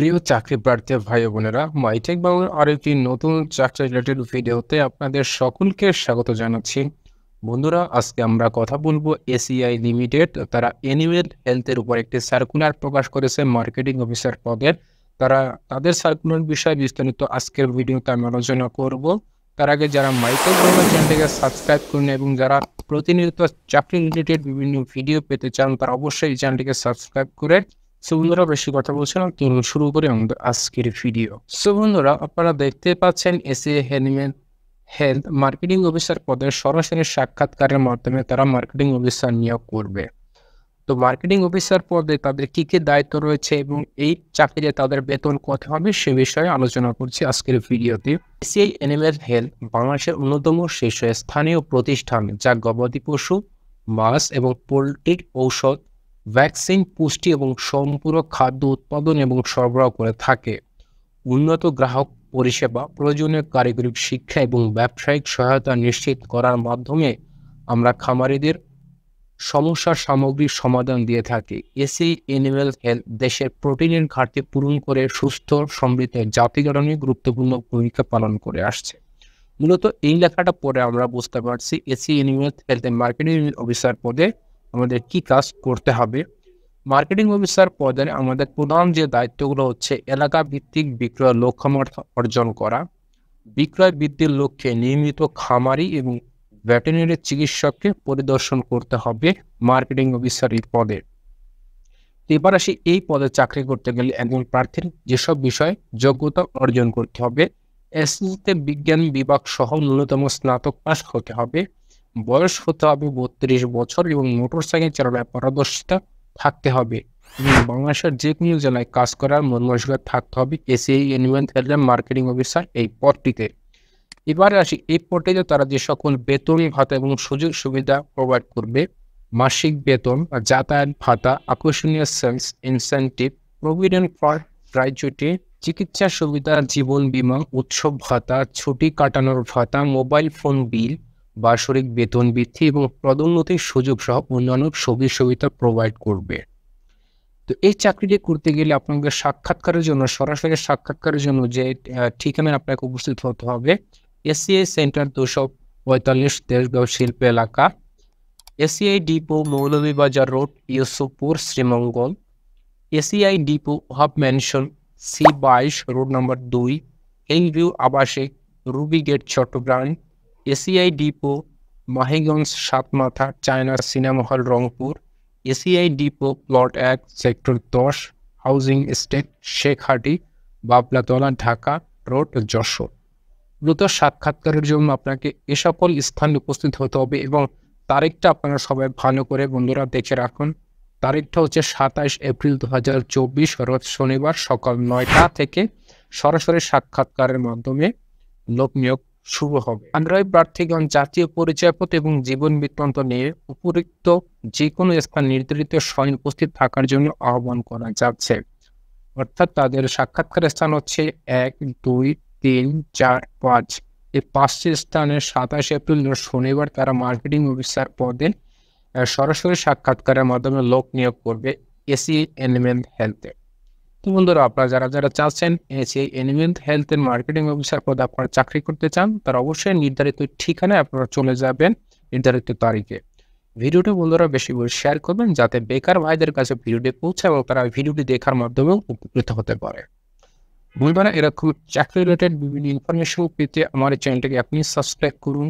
প্রিয় চাকরি প্রার্থী ভাই ও বোনেরা, মাইটেক বাংলার আরেকটি নতুন চাকরি রিলেটেড ভিডিওতে আপনাদের সকলকে স্বাগত জানাচ্ছি। বন্ধুরা, আজকে আমরা কথা বলবো এসিআই লিমিটেড তারা অ্যানিমেল হেলথের উপর একটি সার্কুলার প্রকাশ করেছে মার্কেটিং অফিসার পদের। তারা তাদের সার্কুলার বিষয়ে বিস্তারিত আজকের ভিডিওতে আমি আলোচনা করব। তার আগে যারা মাইটেক বাংলা চ্যানেলটিকে সাবস্ক্রাইব করুন এবং যারা প্রতিনিয়ত চাকরি রিলেটেড বিভিন্ন ভিডিও পেতে চান তারা অবশ্যই এই চ্যানেলটিকে সাবস্ক্রাইব করে। সো বন্ধুরা, বেশি কথা বলছি না, চলুন শুরু করি আমাদের আজকের ভিডিও। সো বন্ধুরা, আপনারা দেখতে পাচ্ছেন ACI animal health marketing officer পদের সরাসরি সাক্ষাৎকারের মাধ্যমে তারা মার্কেটিং অফিসার নিয়োগ করবে। তো মার্কেটিং অফিসার পদে তাদের কি কি দায়িত্ব রয়েছে এবং এই চাকরিতে তাদের বেতন কত হবে সে বিষয়ে আলোচনা করছি আজকের ভিডিওতে। এসিআই অ্যানিমেল হেলথ বাংলাদেশের অন্যতম শীর্ষস্থানীয় প্রতিষ্ঠান যা গবাদি পশু, মাছ এবং পোলট্রির ঔষধ, ভ্যাকসিন, পুষ্টি এবং সম্পূরক খাদ্য উৎপাদন এবং সরবরাহ করে থাকে। উন্নত গ্রাহক পরিষেবা, প্রয়োজনীয় কারিগরি শিক্ষা এবং ব্যবসায়িক সহায়তা নিশ্চিত করার মাধ্যমে আমরা খামারিদের সমস্যার সামগ্রিক সমাধান দিয়ে থাকি। এসিআই অ্যানিমেল হেলথ দেশের প্রোটিনের ঘাটতি পূরণ করে সুস্থ সমৃদ্ধ জাতি গঠনে গুরুত্বপূর্ণ ভূমিকা পালন করে আসছে। মূলত এই লেখাটা পরে আমরা বুঝতে পারছি এসিআই অ্যানিমেল হেলথের মার্কেটিং অফিসার পদে আমাদের কি কাজ করতে হবে। মার্কেটিং অফিসার পদে আমাদের প্রধান যে দায়িত্বগুলো হচ্ছে এলাকা ভিত্তিক বিক্রয় লক্ষ্যমাত্রা অর্জন করা, বিক্রয় বৃদ্ধির লক্ষ্যে নিয়মিত খামারি এবং ভেটেরিনারি চিকিৎসককে পরিদর্শন করতে হবে মার্কেটিং অফিসার এই পদে। এবার আসি, এই পদে চাকরি করতে গেলে একজন প্রার্থীর যেসব বিষয়ে যোগ্যতা অর্জন করতে হবে। এসএসসিতে বিজ্ঞান বিভাগ সহ ন্যূনতম স্নাতক পাস হতে হবে, বয়স হতে হবে 32 বছর এবং মোটরসাইকেল চালানোর পারদর্শিতা থাকতে হবে এবং বাংলাদেশের যে কোনো জেলায় কাজ করার মন মানসিকতা থাকতে হবে ACI animal health marketing officer এই পদটিতে। এবারে আসি, এই পদটিতে তারা যে সকল বেতন ভাতা এবং সুযোগ সুবিধা প্রোভাইড করবে: মাসিক বেতন, যাতায়াত ভাতা, আকর্ষণীয় sales incentive, provident fund, gratuity, চিকিৎসা সুবিধা, জীবন বীমা, উৎসব ভাতা, ছুটি কাটানোর ভাতা, মোবাইল ফোন বিল, বার্ষিক বেতন বৃদ্ধি এবং পদোন্নতির সুযোগ সহ অন্যান্য সুবিধা প্রোভাইড করবে। তো এই চাকরিটি করতে গেলে আপনাকে সাক্ষাৎকারের জন্য, সরাসরি সাক্ষাৎকারের জন্য যে ঠিকানায় আপনাকে উপস্থিত হতে হবে: এসিআই সেন্টার 245 দেশগাঁও শিল্প এলাকা, ACI depot Moulvibazar road, Yusufpur, Sreemangal, ACI depot hub mansion C22 road number 2, hillview আবাসিক, ruby gate, Chittagong, ACI depot Mahiganj Satmatha, China cinema hall, Rangpur, ACI depot plot 1 sector 10, housing estate, Shekhhati, Bablatala, Dhaka road, Jessore. দ্রুত সাক্ষাৎকারের জন্য আপনাকে এ সকল স্থানে উপস্থিত হতে হবে এবং তারিখটা আপনারা সবাই ভালো করে বন্ধুরা দেখে রাখুন। তারিখটা হচ্ছে 27 এপ্রিল 2024 রোজ শনিবার সকাল 9টা থেকে সরাসরি সাক্ষাৎকারের মাধ্যমে লোক নিয়োগ শুরু হবে। আগ্রহী প্রার্থীগণ জাতীয় পরিচয়পত্র এবং জীবন বৃত্তান্ত নিয়ে উপযুক্ত যে কোনো স্থান নির্ধারিত সময়ে উপস্থিত থাকার জন্য আহ্বান করা যাচ্ছে। অর্থাৎ তাদের সাক্ষাৎকারের স্থান হচ্ছে 1, 2, 3, 4, 5 এই 5টি স্থানে 27 এপ্রিল শনিবার তারা মার্কেটিং অফিসার পদে সরাসরি সাক্ষাৎকারের মাধ্যমে লোক নিয়োগ করবে এসিআই অ্যানিমেল হেলথে। তো বন্ধুরা, আপনারা যারা চাচ্ছেন এসিআই অ্যানিমেল হেলথের মার্কেটিং অফিসার পদে আপনারা চাকরি করতে চান, তারা অবশ্যই নির্ধারিত ঠিকানায় আপনারা চলে যাবেন নির্ধারিত তারিখে। ভিডিওটি বন্ধুরা বেশি করে শেয়ার করবেন যাতে বেকার ভাইদের কাছে ভিডিওটি পৌঁছায় এবং তারা ভিডিওটি দেখার মাধ্যমেও উপকৃত হতে পারে। বন্ধুরা, এরকম চাকরি রিলেটেড বিভিন্ন ইনফরমেশন পেতে আমার এই চ্যানেলটাকে আপনি সাবস্ক্রাইব করুন।